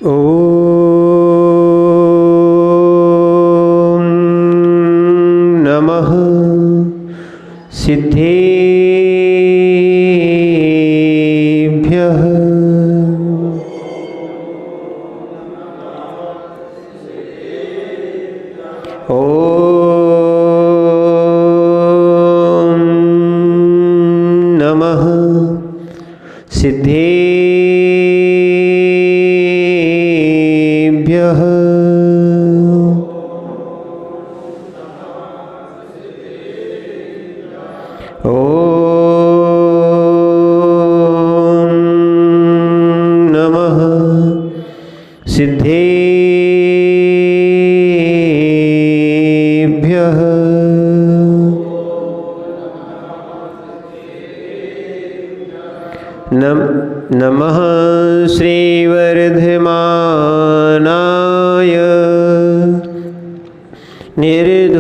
ॐ नमः सिद्धेभ्यः। ॐ नमः सिद्धेभ्यः। ॐ नमः सिद्धेभ्यः। नमः श्रीवर्धमानाय निर्धूतकलिलात्मने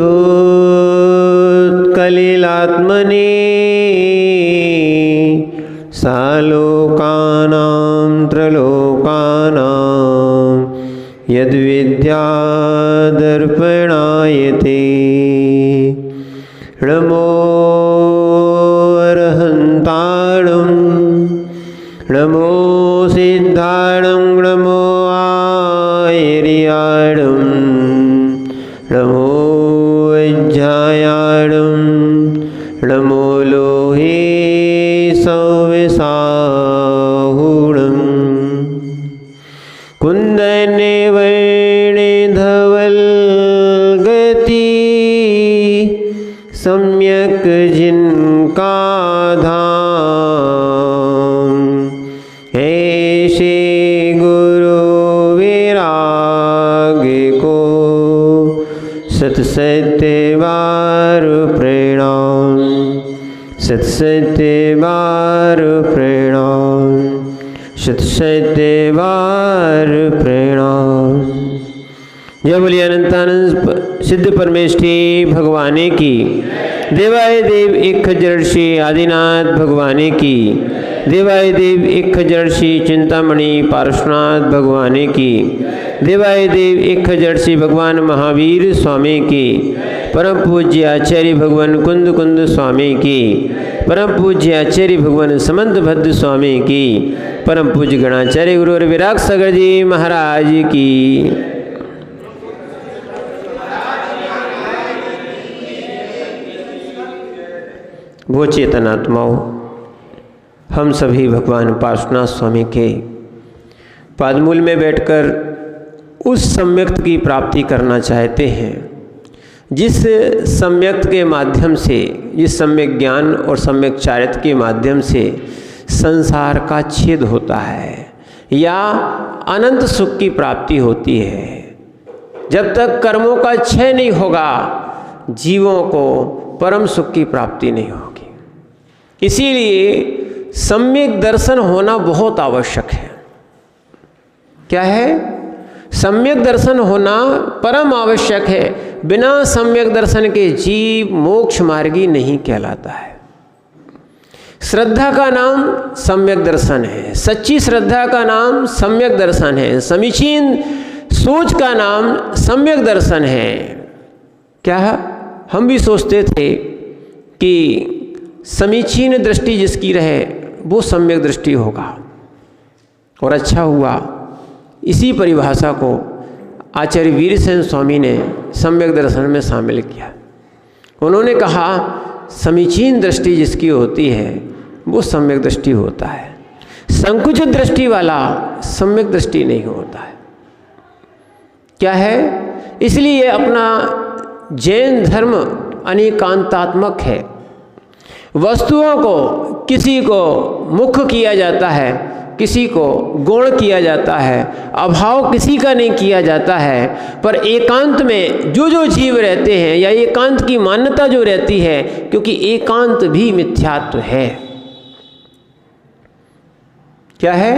सालोकानां त्रलोकानां यद्विद्यादर्पणायते। नमो अरहन्ताणं नमो सिद्धाणं नमो आयर्याणं नमो वज्रायाणं नमो लोहे सौविसाहुणं कुन्दने वर्णे धवलगति सम्यक् जिनका धाम। ऐसे गुरु विरागी को सत्सत्य बार प्रणाम, सत्सत्य बार प्रणाम, सत्सत्य बार प्रणाम। जय बोलिए अनंतानंद सिद्ध परमेष्ठी भगवाने की। देवाय देव एक खजर्षि आदिनाथ भगवाने की। देवाय देव एक खजर्षि चिंतामणि पार्श्वनाथ भगवाने की। देवाय देव एक खजर्षि भगवान महावीर स्वामी की। परम पूज्य आचार्य भगवान कुंद कुंद स्वामी की। परम पूज्य आचार्य भगवान समंत भद्र स्वामी की। परम पूज्य गणाचार्य गुरु और विराग सागर जी महाराज की। वो चेतन आत्माओं, हम सभी भगवान पार्श्वनाथ स्वामी के पादमूल में बैठकर उस सम्यक्त की प्राप्ति करना चाहते हैं जिस सम्यक्त के माध्यम से, जिस सम्यक ज्ञान और सम्यक चारित्र के माध्यम से संसार का छेद होता है या अनंत सुख की प्राप्ति होती है। जब तक कर्मों का क्षय नहीं होगा जीवों को परम सुख की प्राप्ति नहीं होगी। इसीलिए सम्यक दर्शन होना बहुत आवश्यक है। क्या है? सम्यक दर्शन होना परम आवश्यक है। बिना सम्यक दर्शन के जीव मोक्ष मार्गी नहीं कहलाता है। श्रद्धा का नाम सम्यक दर्शन है, सच्ची श्रद्धा का नाम सम्यक दर्शन है, समीचीन सोच का नाम सम्यक दर्शन है। क्या है? हम भी सोचते थे कि समीचीन दृष्टि जिसकी रहे वो सम्यक दृष्टि होगा, और अच्छा हुआ इसी परिभाषा को आचार्य वीरसेन स्वामी ने सम्यक दर्शन में शामिल किया। उन्होंने कहा समीचीन दृष्टि जिसकी होती है वो सम्यक दृष्टि होता है, संकुचित दृष्टि वाला सम्यक दृष्टि नहीं होता है। क्या है? इसलिए अपना जैन धर्म अनेकांतात्मक है। वस्तुओं को किसी को मुख्य किया जाता है, किसी को गौण किया जाता है, अभाव किसी का नहीं किया जाता है। पर एकांत में जो जो जीव रहते हैं या एकांत की मान्यता जो रहती है, क्योंकि एकांत भी मिथ्यात्व है। क्या है?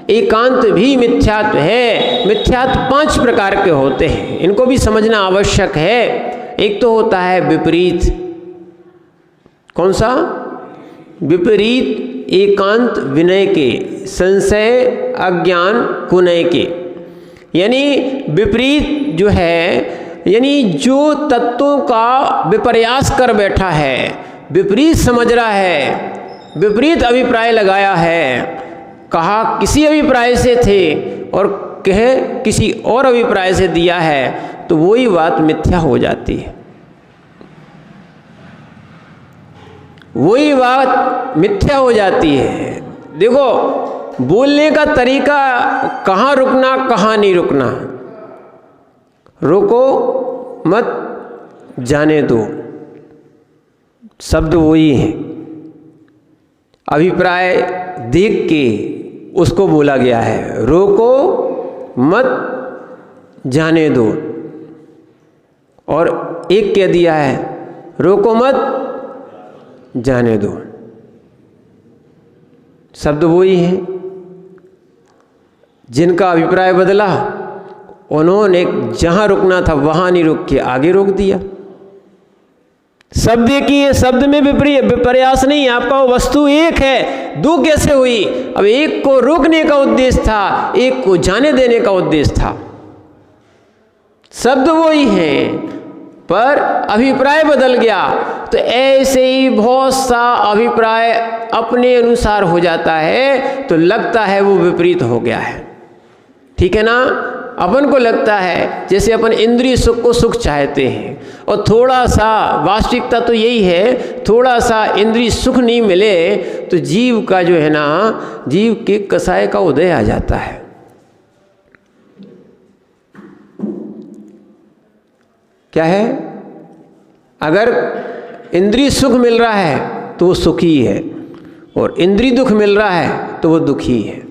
एकांत भी मिथ्यात्व है। मिथ्यात्व 5 प्रकार के होते हैं, इनको भी समझना आवश्यक है। एक तो होता है विपरीत। कौन सा? विपरीत एकांत विनय के, संशय अज्ञान कुनय के। यानी विपरीत जो है, यानी जो तत्वों का विपर्यास कर बैठा है, विपरीत समझ रहा है, विपरीत अभिप्राय लगाया है, कहा किसी अभिप्राय से थे और कहे किसी और अभिप्राय से दिया है, तो वही बात मिथ्या हो जाती है। वही बात मिथ्या हो जाती है। देखो, बोलने का तरीका, कहाँ रुकना कहाँ नहीं रुकना, रोको मत, जाने दो, शब्द वही है। अभिप्राय देख के उसको बोला गया है, रोको मत, जाने दो। और एक कह दिया है, रोको मत, जाने दो। शब्द वही है। जिनका अभिप्राय बदला, उन्होंने जहाँ रुकना था वहाँ नहीं रुक के आगे रोक दिया। शब्द एक ही है, शब्द में विपर्यास नहीं है। आपका वो वस्तु एक है, दो कैसे हुई? अब एक को रोकने का उद्देश्य था, एक को जाने देने का उद्देश्य था। शब्द वही है, पर अभिप्राय बदल गया। तो ऐसे ही बहुत सा अभिप्राय अपने अनुसार हो जाता है, तो लगता है वो विपरीत हो गया है। ठीक है ना? अपन को लगता है जैसे अपन इंद्रिय सुख को सुख चाहते हैं, और थोड़ा सा वास्तविकता तो यही है, थोड़ा सा इंद्रिय सुख नहीं मिले तो जीव का जो है ना, जीव के कसाय का उदय आ जाता है। क्या है? अगर इंद्रिय सुख मिल रहा है तो वो सुखी है, और इंद्रिय दुख मिल रहा है तो वो दुखी है।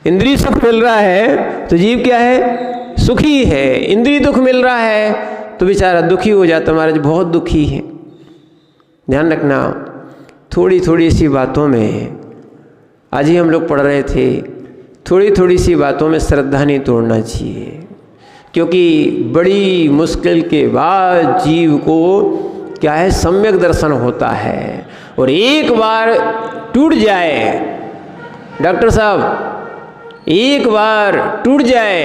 इंद्रिय सुख मिल रहा है तो जीव क्या है? सुखी है। इंद्रिय दुख मिल रहा है तो बेचारा दुखी हो जाता, महाराज बहुत दुखी है। ध्यान रखना, थोड़ी थोड़ी सी बातों में, आज ही हम लोग पढ़ रहे थे, थोड़ी थोड़ी सी बातों में श्रद्धा नहीं तोड़ना चाहिए, क्योंकि बड़ी मुश्किल के बाद जीव को क्या है? सम्यक दर्शन होता है। और एक बार टूट जाए, डॉक्टर साहब, एक बार टूट जाए,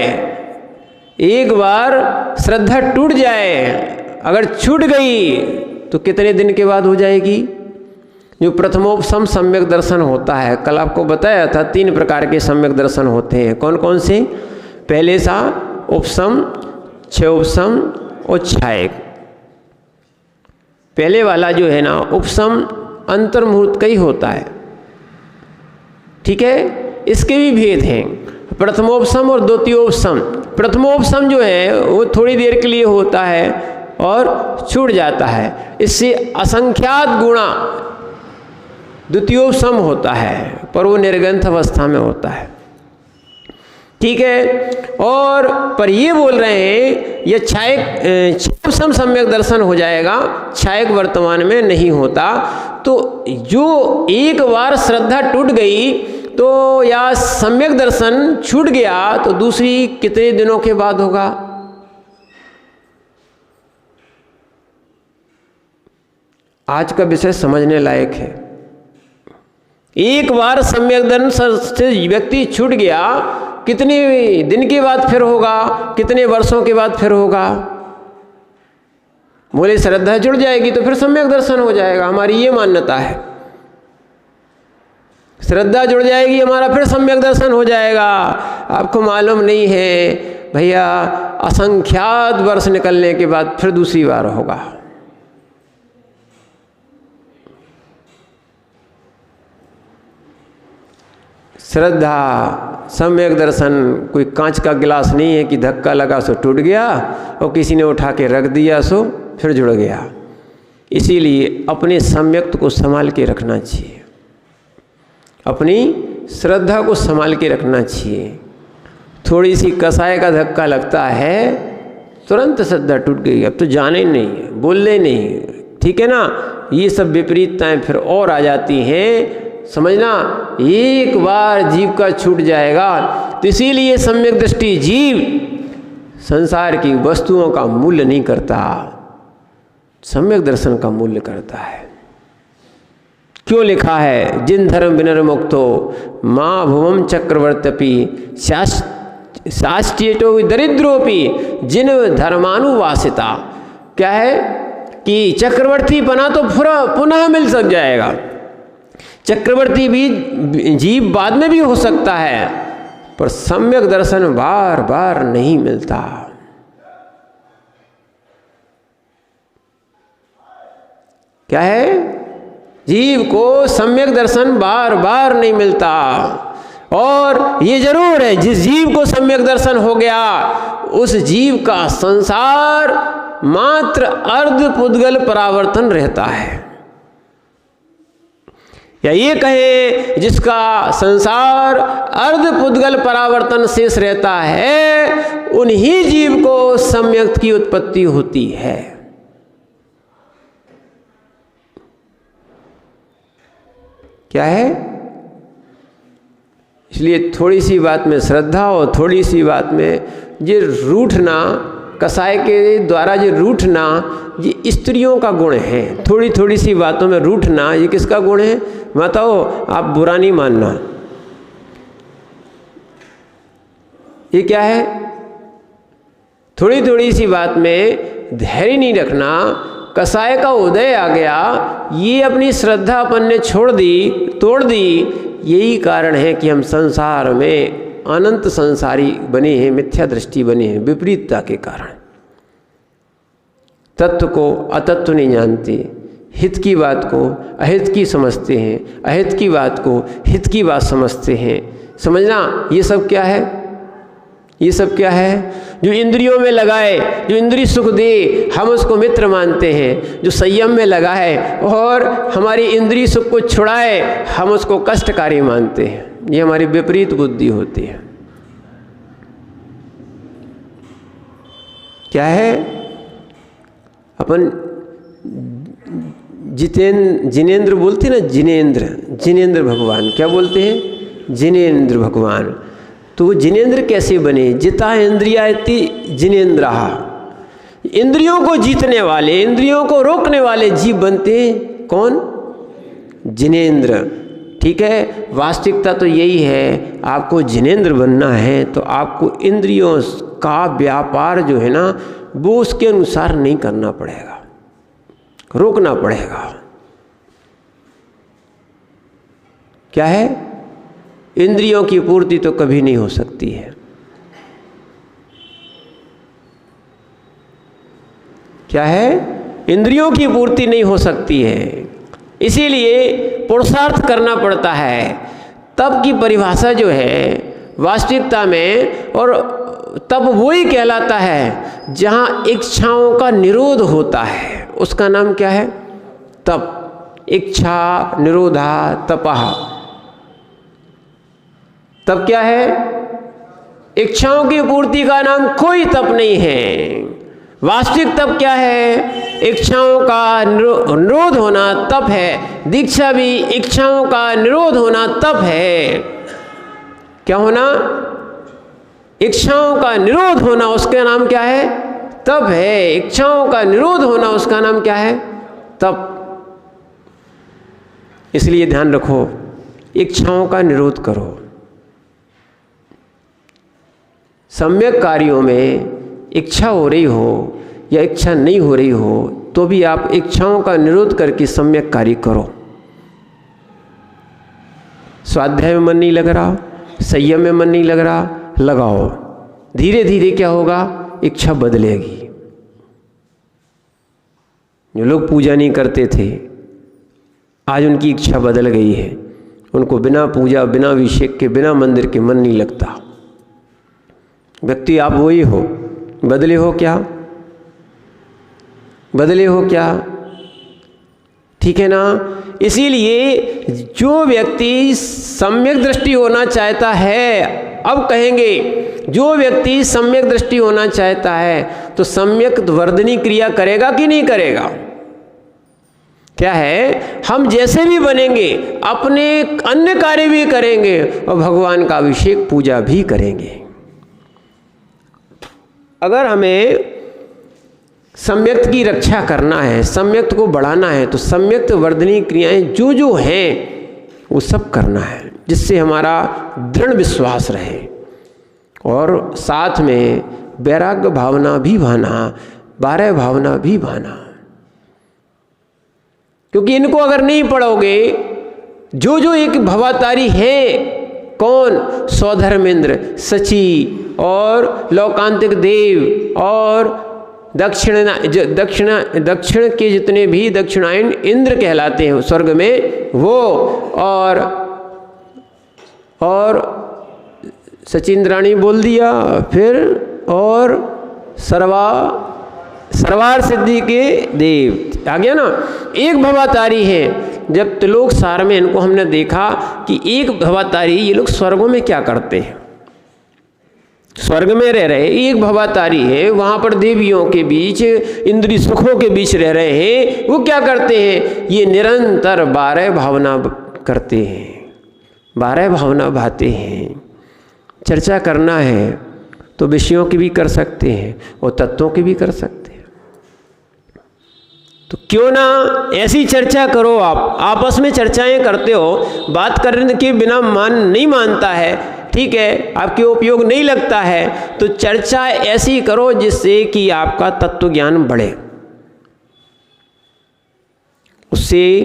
एक बार श्रद्धा टूट जाए, अगर छूट गई तो कितने दिन के बाद हो जाएगी? जो प्रथमोपसम सम्यक दर्शन होता है, कल आपको बताया था 3 प्रकार के सम्यक दर्शन होते हैं। कौन कौन से? पहले सा उपसम, क्षयोपसम और छायक। पहले वाला जो है ना, उपसम अंतर्मुहूर्त का ही होता है। ठीक है? इसके भी भेद हैं, प्रथमोपसम और द्वितीयोपसम। प्रथमोपसम जो है वो थोड़ी देर के लिए होता है और छूट जाता है, इससे असंख्यात गुणा द्वितीयोपसम होता है, पर वो निर्गंथ अवस्था में होता है। ठीक है? और पर ये बोल रहे हैं ये क्षयोपसम सम्यक दर्शन हो जाएगा, छायक वर्तमान में नहीं होता। तो जो एक बार श्रद्धा टूट गई तो या सम्यक दर्शन छूट गया तो दूसरी कितने दिनों के बाद होगा? आज का विषय समझने लायक है। एक बार सम्यक दर्शन से व्यक्ति छूट गया, कितने दिन के बाद फिर होगा? कितने वर्षों के बाद फिर होगा? बोले श्रद्धा जुड़ जाएगी तो फिर सम्यक दर्शन हो जाएगा। हमारी ये मान्यता है, श्रद्धा जुड़ जाएगी हमारा, फिर सम्यक दर्शन हो जाएगा। आपको मालूम नहीं है भैया, असंख्यात वर्ष निकलने के बाद फिर दूसरी बार होगा। श्रद्धा सम्यक दर्शन कोई कांच का गिलास नहीं है कि धक्का लगा सो टूट गया और किसी ने उठा के रख दिया सो फिर जुड़ गया। इसीलिए अपने सम्यक्त को संभाल के रखना चाहिए, अपनी श्रद्धा को संभाल के रखना चाहिए। थोड़ी सी कसाय का धक्का लगता है, तुरंत श्रद्धा टूट गई, अब तो जाने नहीं है, बोलने नहीं। ठीक है ना? ये सब विपरीतताएं फिर और आ जाती हैं। समझना, एक बार जीव का छूट जाएगा। तो इसीलिए सम्यक दृष्टि जीव संसार की वस्तुओं का मूल्य नहीं करता, सम्यक दर्शन का मूल्य करता है। क्यों लिखा है, जिन धर्म विनिर्मुक्तो माँ भुवम चक्रवर्त्यपि शास्त्रेतो दरिद्रोपि जिन धर्मानुवासिता। क्या है कि चक्रवर्ती बना तो पुनः मिल सक जाएगा, चक्रवर्ती भी जीव बाद में भी हो सकता है, पर सम्यक दर्शन बार बार नहीं मिलता। क्या है, जीव को सम्यक दर्शन बार बार नहीं मिलता। और ये जरूर है, जिस जीव को सम्यक दर्शन हो गया उस जीव का संसार मात्र अर्ध पुद्गल परावर्तन रहता है, या ये कहे जिसका संसार अर्ध पुद्गल परावर्तन शेष रहता है, उन्हीं जीव को सम्यक की उत्पत्ति होती है। क्या है, इसलिए थोड़ी सी बात में श्रद्धा और थोड़ी सी बात में ये रूठना, कसाय के द्वारा ये रूठना, ये स्त्रियों का गुण है। थोड़ी थोड़ी सी बातों में रूठना ये किसका गुण है? माताओं, आप बुरा नहीं मानना। ये क्या है, थोड़ी थोड़ी सी बात में धैर्य नहीं रखना। कसाय का उदय आ गया, ये अपनी श्रद्धा अपन ने छोड़ दी, तोड़ दी। यही कारण है कि हम संसार में अनंत संसारी बने हैं, मिथ्या दृष्टि बने हैं, विपरीतता के कारण। तत्व को अतत्व नहीं जानते, हित की बात को अहित की समझते हैं, अहित की बात को हित की बात समझते हैं। समझना, ये सब क्या है, ये सब क्या है? जो इंद्रियों में लगाए, जो इंद्रिय सुख दे, हम उसको मित्र मानते हैं। जो संयम में लगाए और हमारी इंद्रिय सुख को छुड़ाए, हम उसको कष्टकारी मानते हैं। ये हमारी विपरीत बुद्धि होती है। क्या है, अपन जिनेंद्र बोलते हैं ना, जिनेंद्र भगवान। क्या बोलते हैं? जिनेंद्र भगवान। तो वो जिनेंद्र कैसे बने? जिता इंद्रिया जिनेंद्रा। इंद्रियों को जीतने वाले, इंद्रियों को रोकने वाले जीव बनते हैं कौन? जिनेंद्र। ठीक है, वास्तविकता तो यही है, आपको जिनेंद्र बनना है तो आपको इंद्रियों का व्यापार जो है ना, वो उसके अनुसार नहीं करना पड़ेगा, रोकना पड़ेगा। क्या है, इंद्रियों की पूर्ति तो कभी नहीं हो सकती है। क्या है, इंद्रियों की पूर्ति नहीं हो सकती है, इसीलिए पुरुषार्थ करना पड़ता है। तब की परिभाषा जो है वास्तविकता में, और तब वही कहलाता है जहाँ इच्छाओं का निरोध होता है, उसका नाम क्या है? तप। इच्छा निरोधा तपः। तब क्या है? इच्छाओं की पूर्ति का नाम कोई तप नहीं है। वास्तविक तप क्या है? इच्छाओं का निरोध होना तप है। दीक्षा भी इच्छाओं का निरोध होना तप है। क्या होना? इच्छाओं का निरोध होना, उसका नाम क्या है? तप है। इच्छाओं का निरोध होना, उसका नाम क्या है? तप। इसलिए ध्यान रखो, इच्छाओं का निरोध करो। सम्यक कार्यों में इच्छा हो रही हो या इच्छा नहीं हो रही हो, तो भी आप इच्छाओं का निरोध करके सम्यक कार्य करो। स्वाध्याय में मन नहीं लग रहा, संयम में मन नहीं लग रहा, लगाओ। धीरे धीरे क्या होगा? इच्छा बदलेगी। जो लोग पूजा नहीं करते थे, आज उनकी इच्छा बदल गई है। उनको बिना पूजा, बिना अभिषेक के, बिना मंदिर के मन नहीं लगता। व्यक्ति आप वही हो, बदले हो क्या? बदले हो क्या? ठीक है ना? इसीलिए जो व्यक्ति सम्यक दृष्टि होना चाहता है, अब कहेंगे जो व्यक्ति सम्यक दृष्टि होना चाहता है तो सम्यक वर्धनी क्रिया करेगा कि नहीं करेगा? क्या है, हम जैसे भी बनेंगे अपने अन्य कार्य भी करेंगे और भगवान का अभिषेक पूजा भी करेंगे। अगर हमें सम्यक्त की रक्षा करना है, सम्यक्त को बढ़ाना है, तो सम्यक्त वर्धनीय क्रियाएं जो जो हैं वो सब करना है, जिससे हमारा दृढ़ विश्वास रहे और साथ में वैराग्य भावना भी भाना, 12 भावना भी भाना। क्योंकि इनको अगर नहीं पढ़ोगे, जो जो एक भवातारी है, कौन, स्वधर्मेंद्र, सची और लोकांतिक देव और दक्षिण के जितने भी दक्षिणायन इंद्र कहलाते हैं स्वर्ग में वो, और सचिंद्राणी बोल दिया, फिर और सर्वार सिद्धि के देव आ गया ना। एक भवातारी है। जब त्रिलोक सार में इनको हमने देखा कि एक भवातारी, ये लोग स्वर्गों में क्या करते हैं, स्वर्ग में रह रहे, एक भवातारी है, वहाँ पर देवियों के बीच, इंद्रिय सुखों के बीच रह रहे हैं। वो क्या करते हैं, ये निरंतर 12 भावना करते हैं, 12 भावना भाते हैं। चर्चा करना है तो विषयों की भी कर सकते हैं और तत्वों की भी कर सकते हैं। तो क्यों ना ऐसी चर्चा करो, आप आपस में चर्चाएं करते हो, बात करने के बिना नहीं मानता है, ठीक है, आपके उपयोग नहीं लगता है, तो चर्चा ऐसी करो जिससे कि आपका तत्व ज्ञान बढ़े, उससे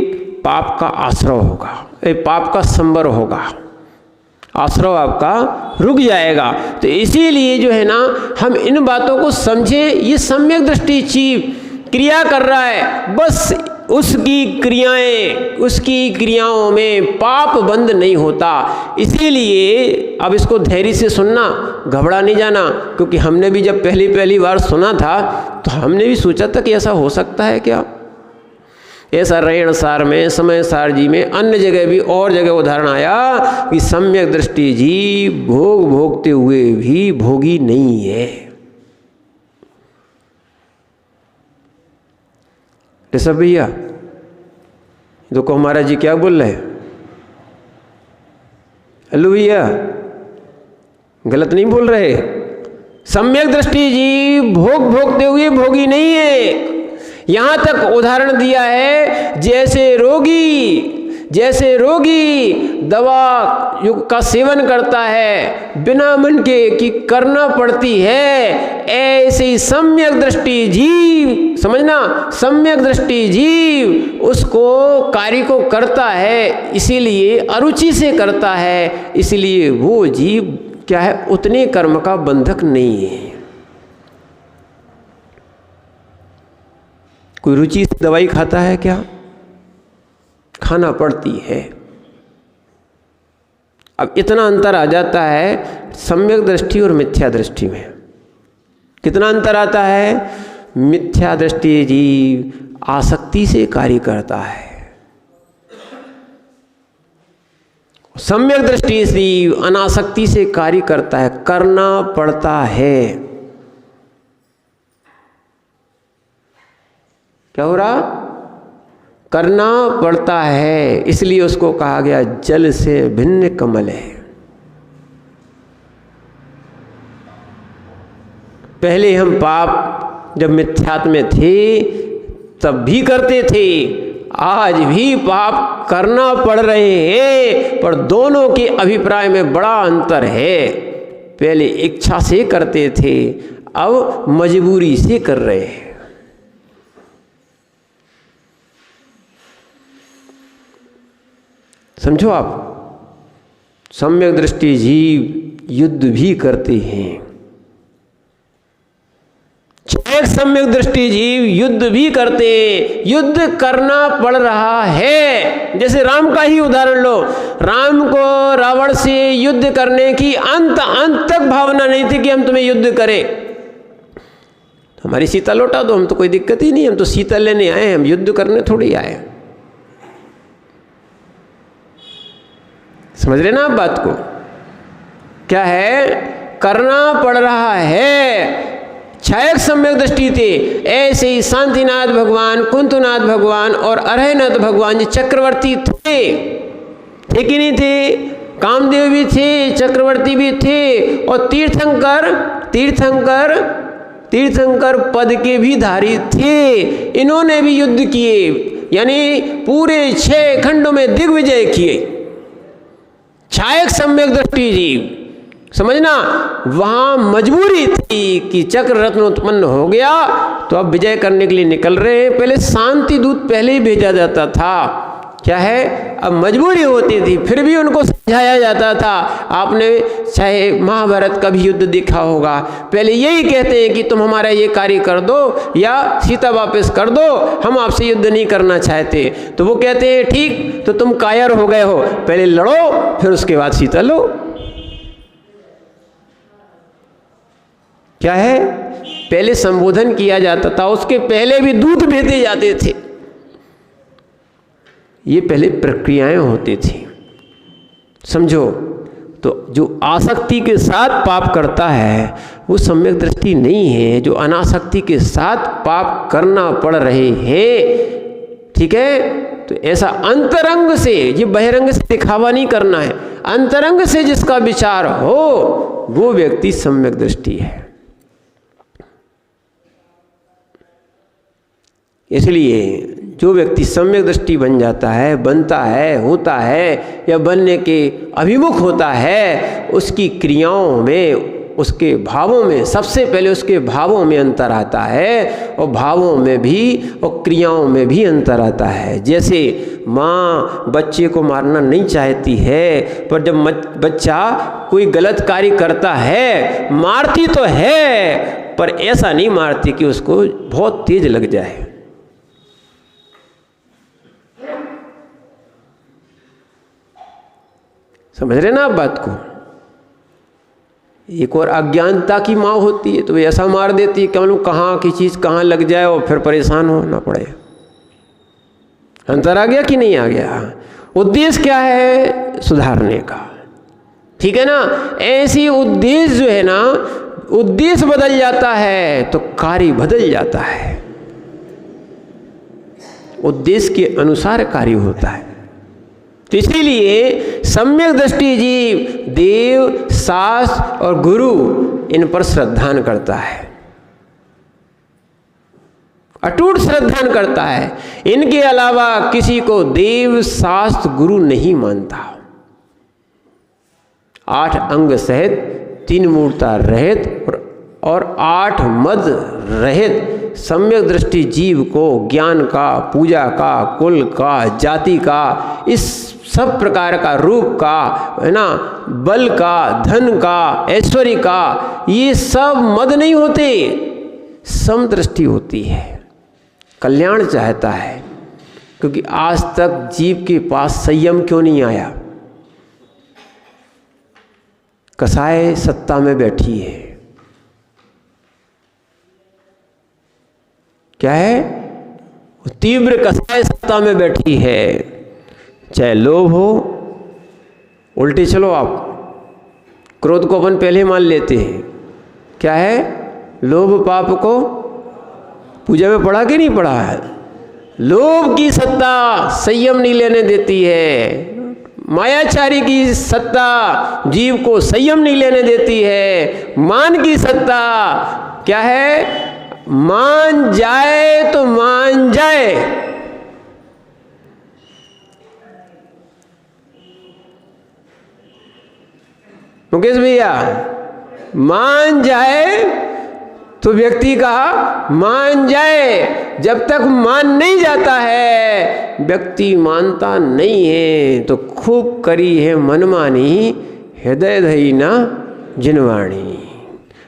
पाप का आश्रय होगा, पाप का संवर होगा, आश्रय आपका रुक जाएगा। तो इसीलिए जो है ना, हम इन बातों को समझे। ये सम्यक दृष्टि जीव क्रिया कर रहा है, बस उसकी क्रियाओं में पाप बंद नहीं होता। इसीलिए अब इसको धैर्य से सुनना, घबरा नहीं जाना, क्योंकि हमने भी जब पहली बार सुना था तो हमने भी सोचा था कि ऐसा हो सकता है क्या। ऐसा रेण सार में, समय सार जी में, अन्य जगह भी और जगह उदाहरण आया कि सम्यक दृष्टि जीव भोगते हुए भी भोगी नहीं है। ऋषभ भैया, देखो हमारा जी क्या बोल रहे हैं, हेलो भैया, गलत नहीं बोल रहे। सम्यक दृष्टि जीव भोगते हुए भोगी नहीं है। यहां तक उदाहरण दिया है, जैसे रोगी दवा का सेवन करता है बिना मन के कि करना पड़ती है, ऐसे ही सम्यक दृष्टि जीव, समझना, सम्यक दृष्टि जीव उसको कार्य को करता है, इसीलिए अरुचि से करता है, इसीलिए वो जीव क्या है, उतने कर्म का बंधक नहीं है। कोई रुचि से दवाई खाता है क्या, खाना पड़ती है। अब इतना अंतर आ जाता है सम्यक दृष्टि और मिथ्या दृष्टि में। कितना अंतर आता है, मिथ्या दृष्टि जीव आसक्ति से कार्य करता है, सम्यक दृष्टि जीव अनासक्ति से कार्य करता है, करना पड़ता है। क्या हो रहा, करना पड़ता है, इसलिए उसको कहा गया जल से भिन्न कमल है। पहले हम पाप जब मिथ्यात्व में थे तब भी करते थे, आज भी पाप करना पड़ रहे हैं, पर दोनों के अभिप्राय में बड़ा अंतर है। पहले इच्छा से करते थे, अब मजबूरी से कर रहे हैं। समझो आप, सम्यक दृष्टि जीव युद्ध भी करते हैं, एक सम्यक दृष्टि जीव युद्ध भी करते हैं, युद्ध करना पड़ रहा है। जैसे राम का ही उदाहरण लो, राम को रावण से युद्ध करने की अंत तक भावना नहीं थी कि हम तुम्हें युद्ध करें, हमारी सीता लौटा दो, हम तो कोई दिक्कत ही नहीं, हम तो सीता लेने आए, हम युद्ध करने थोड़ी आए। समझ रहे ना आप बात को, क्या है, करना पड़ रहा है। छायक सम्यक दृष्टि थे, ऐसे ही शांतिनाथ भगवान, कुंतुनाथ भगवान और अरहनाथ भगवान जी चक्रवर्ती थे कि नहीं थे, कामदेव भी थे, चक्रवर्ती भी थे, और तीर्थंकर तीर्थंकर पद के भी धारी थे, इन्होंने भी युद्ध किए, यानी पूरे 6 खंडों में दिग्विजय किए। छायक सम्यक दृष्टि जीव, समझना, वहां मजबूरी थी कि चक्र रत्न उत्पन्न हो गया तो अब विजय करने के लिए निकल रहे हैं। पहले शांति दूत पहले ही भेजा जाता था, क्या है, अब मजबूरी होती थी, फिर भी उनको समझाया जाता था। आपने चाहे महाभारत का भी युद्ध देखा होगा, पहले यही कहते हैं कि तुम हमारा ये कार्य कर दो या सीता वापस कर दो, हम आपसे युद्ध नहीं करना चाहते। तो वो कहते हैं ठीक, तो तुम कायर हो गए हो, पहले लड़ो फिर उसके बाद सीता लो। क्या है, पहले संबोधन किया जाता था, उसके पहले भी दूत भेजे जाते थे। ये पहले प्रक्रियाएं होती थी, समझो। तो जो आसक्ति के साथ पाप करता है वो सम्यक दृष्टि नहीं है। जो अनासक्ति के साथ पाप करना पड़ रहे हैं, ठीक है, तो ऐसा अंतरंग से, ये बहिरंग से दिखावा नहीं करना है, अंतरंग से जिसका विचार हो वो व्यक्ति सम्यक दृष्टि है। इसलिए जो व्यक्ति सम्यक दृष्टि बन जाता है, बनता है, होता है या बनने के अभिमुख होता है, उसकी क्रियाओं में, उसके भावों में, सबसे पहले उसके भावों में अंतर आता है और भावों में भी और क्रियाओं में भी अंतर आता है। जैसे माँ बच्चे को मारना नहीं चाहती है, पर जब बच्चा कोई गलत कार्य करता है मारती तो है, पर ऐसा नहीं मारती कि उसको बहुत तेज लग जाए। समझ रहे ना आप बात को। एक और अज्ञानता की माँ होती है तो वो ऐसा मार देती है कि कहाँ की चीज़ कहाँ लग जाए और फिर परेशान होना पड़े। अंतर आ गया कि नहीं आ गया? उद्देश्य क्या है? सुधारने का, ठीक है ना। ऐसी उद्देश्य जो है ना, उद्देश्य बदल जाता है तो कार्य बदल जाता है। उद्देश्य के अनुसार कार्य होता है। तो इसीलिए सम्यक दृष्टि जीव देव, शास्त्र और गुरु इन पर श्रद्धान करता है, अटूट श्रद्धान करता है। इनके अलावा किसी को देव, शास्त्र, गुरु नहीं मानता। 8 अंग सहित, 3 मूर्ता रहित और 8 मद रहित सम्यक दृष्टि जीव को ज्ञान का, पूजा का, कुल का, जाति का, इस सब प्रकार का, रूप का, है ना, बल का, धन का, ऐश्वर्य का, ये सब मद नहीं होते, समदृष्टि होती है। कल्याण चाहता है, क्योंकि आज तक जीव के पास संयम क्यों नहीं आया? कसाय सत्ता में बैठी है। क्या है? तीव्र कसाय सत्ता में बैठी है। चाहे लोभ हो, उल्टे चलो आप, क्रोध को अपन पहले मान लेते हैं। क्या है? लोभ पाप को पूजा में पढ़ा कि नहीं पढ़ा है? लोभ की सत्ता संयम नहीं लेने देती है। मायाचारी की सत्ता जीव को संयम नहीं लेने देती है। मान की सत्ता क्या है? मान जाए तो मान जाए, मुकेश भैया, मान जाए तो व्यक्ति का मान जाए। जब तक मान नहीं जाता है व्यक्ति मानता नहीं है। तो खूब करी है मनमानी, हृदय धई ना जिनवाणी।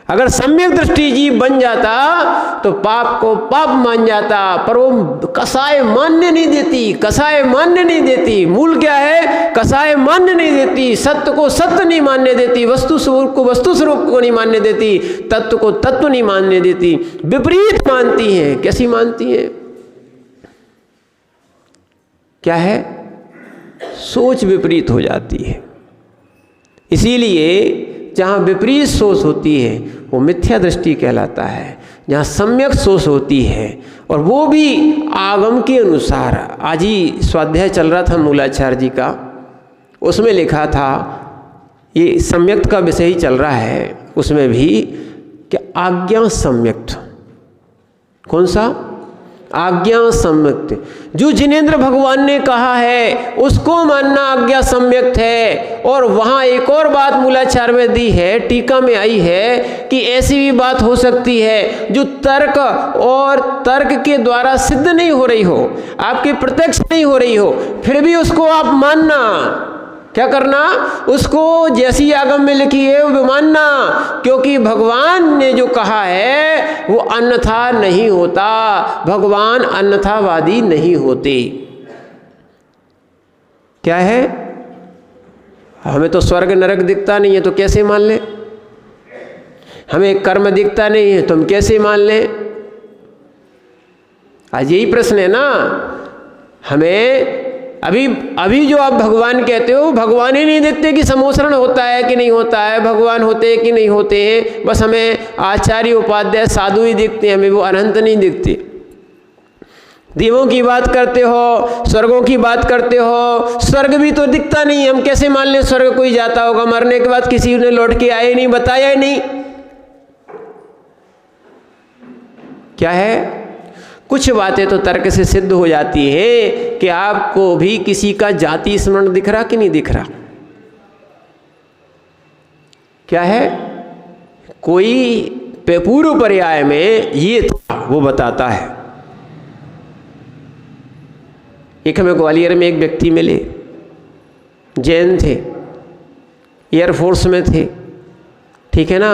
अगर सम्यक दृष्टि जीव बन जाता तो पाप को पाप मान जाता, पर वो कसाय मान्य नहीं देती, कसाय मान्य नहीं देती। मूल क्या है? कसाय मान्य नहीं देती, सत्य को सत्य नहीं मानने देती, वस्तु स्वरूप को वस्तु स्वरूप को नहीं मानने देती, तत्व को तत्व नहीं मानने देती, विपरीत मानती है। कैसी मानती है? क्या है? सोच विपरीत हो जाती है। इसीलिए जहाँ विपरीत सोच होती है वो मिथ्या दृष्टि कहलाता है। जहाँ सम्यक सोच होती है और वो भी आगम के अनुसार। आज ही स्वाध्याय चल रहा था मूलाचार्य जी का, उसमें लिखा था, ये सम्यक्त का विषय ही चल रहा है, उसमें भी कि आज्ञा सम्यक्त कौन सा? आज्ञा सम्यक्त। जो जिनेंद्र भगवान ने कहा है उसको मानना आज्ञा सम्यक्त है। और वहाँ एक और बात मूलाचार में दी है, टीका में आई है कि ऐसी भी बात हो सकती है जो तर्क और तर्क के द्वारा सिद्ध नहीं हो रही हो, आपके प्रत्यक्ष नहीं हो रही हो, फिर भी उसको आप मानना। क्या करना? उसको जैसी आगम में लिखी है वो मानना, क्योंकि भगवान ने जो कहा है वो अन्यथा नहीं होता। भगवान अन्यथावादी नहीं होते। क्या है? हमें तो स्वर्ग नरक दिखता नहीं है तो कैसे मान ले? हमें कर्म दिखता नहीं है तो हम कैसे मान ले? आज यही प्रश्न है ना। हमें अभी जो आप भगवान कहते हो, भगवान ही नहीं देखते कि समोसरण होता है कि नहीं होता है, भगवान होते हैं कि नहीं होते हैं। बस हमें आचार्य उपाध्याय साधु ही दिखते हैं, हमें वो अनंत नहीं दिखते। देवों की बात करते हो, स्वर्गों की बात करते हो, स्वर्ग भी तो दिखता नहीं है, हम कैसे मान लें स्वर्ग कोई जाता होगा? मरने के बाद किसी ने लौट के आए नहीं, बताया ही नहीं। क्या है? कुछ बातें तो तर्क से सिद्ध हो जाती है कि आपको भी किसी का जाति स्मरण दिख रहा कि नहीं दिख रहा। क्या है? कोई पूर्व पर्याय में ये था वो बताता है। एक हमें ग्वालियर में एक व्यक्ति मिले, जैन थे, एयरफोर्स में थे, ठीक है ना,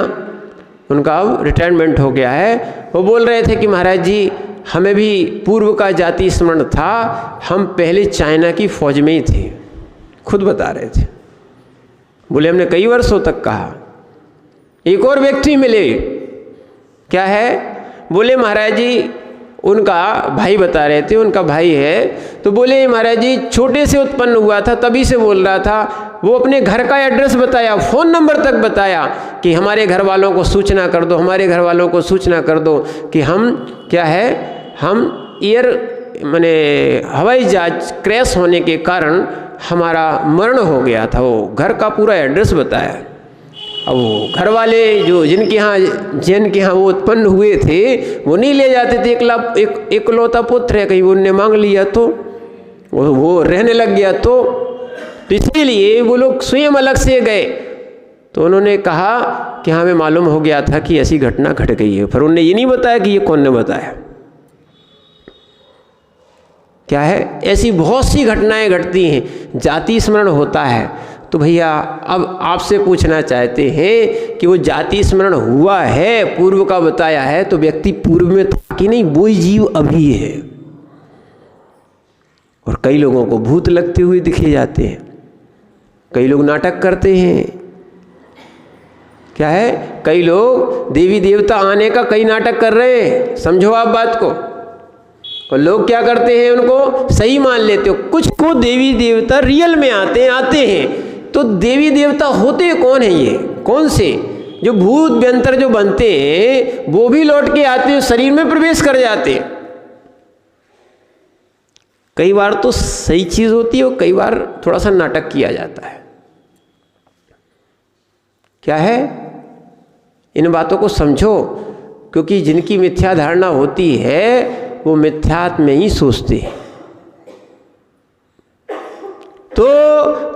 उनका अब रिटायरमेंट हो गया है। वो बोल रहे थे कि महाराज जी हमें भी पूर्व का जाति स्मरण था, हम पहले चाइना की फौज में ही थे। खुद बता रहे थे। बोले हमने कई वर्षों तक कहा। एक और व्यक्ति मिले, क्या है? बोले महाराज जी, उनका भाई बता रहे थे, उनका भाई है, तो बोले महाराज जी छोटे से उत्पन्न हुआ था, तभी से बोल रहा था। वो अपने घर का एड्रेस बताया, फ़ोन नंबर तक बताया कि हमारे घर वालों को सूचना कर दो, हमारे घर वालों को सूचना कर दो कि हम क्या है, हम माने हवाई जहाज क्रैश होने के कारण हमारा मरण हो गया था। वो घर का पूरा एड्रेस बताया। अब वो घर वाले जो जिनके यहाँ वो उत्पन्न हुए थे वो नहीं ले जाते थे। एकलौता पुत्र है, कहीं उनने मांग लिया तो वो रहने लग गया तो इसीलिए वो लोग स्वयं अलग से गए। तो उन्होंने कहा कि हमें मालूम हो गया था कि ऐसी घटना घट गई है, पर उन्होंने ये नहीं बताया कि ये कौन ने बताया। क्या है? ऐसी बहुत सी घटनाएं घटती हैं, जाति स्मरण होता है। तो भैया अब आपसे पूछना चाहते हैं कि वो जाति स्मरण हुआ है, पूर्व का बताया है, तो व्यक्ति पूर्व में था कि नहीं? वो जीव अभी है। और कई लोगों को भूत लगते हुए दिखे जाते हैं, कई लोग नाटक करते हैं। क्या है? कई लोग देवी देवता आने का कई नाटक कर रहे हैं, समझो आप बात को। और लोग क्या करते हैं, उनको सही मान लेते हो। कुछ को देवी देवता रियल में आते हैं। तो देवी देवता होते कौन है? ये कौन से जो भूत व्यंतर जो बनते हैं वो भी लौट के आते हैं, शरीर में प्रवेश कर जाते हैं। कई बार तो सही चीज होती है और कई बार थोड़ा सा नाटक किया जाता है। क्या है? इन बातों को समझो, क्योंकि जिनकी मिथ्या धारणा होती है वो मिथ्यात्व में ही सोचते हैं। तो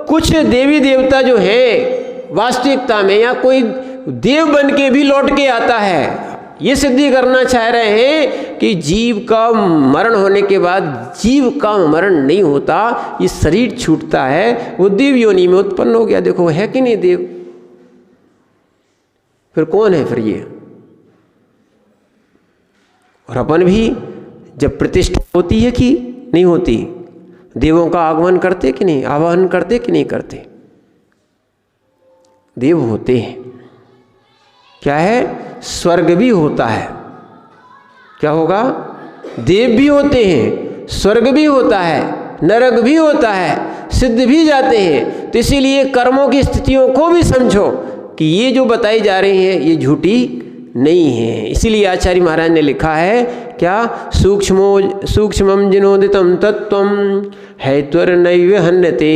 कुछ देवी देवता जो है वास्तविकता में या कोई देव बन के भी लौट के आता है, ये सिद्धि करना चाह रहे हैं कि जीव का मरण होने के बाद जीव का मरण नहीं होता, ये शरीर छूटता है, वो देव योनि में उत्पन्न हो गया। देखो है कि नहीं देव? फिर कौन है फिर ये? और अपन भी जब प्रतिष्ठा होती है कि नहीं होती, देवों का आगमन करते कि नहीं, आवाहन करते कि नहीं करते? देव होते हैं। क्या है? स्वर्ग भी होता है। क्या होगा? देव भी होते हैं, स्वर्ग भी होता है, नरक भी होता है, सिद्ध भी जाते हैं। तो इसीलिए कर्मों की स्थितियों को भी समझो कि ये जो बताई जा रही है ये झूठी नहीं है। इसीलिए आचार्य महाराज ने लिखा है क्या? सूक्ष्मम जिनोदितम तत्वम हैत्वर नैव हन्यते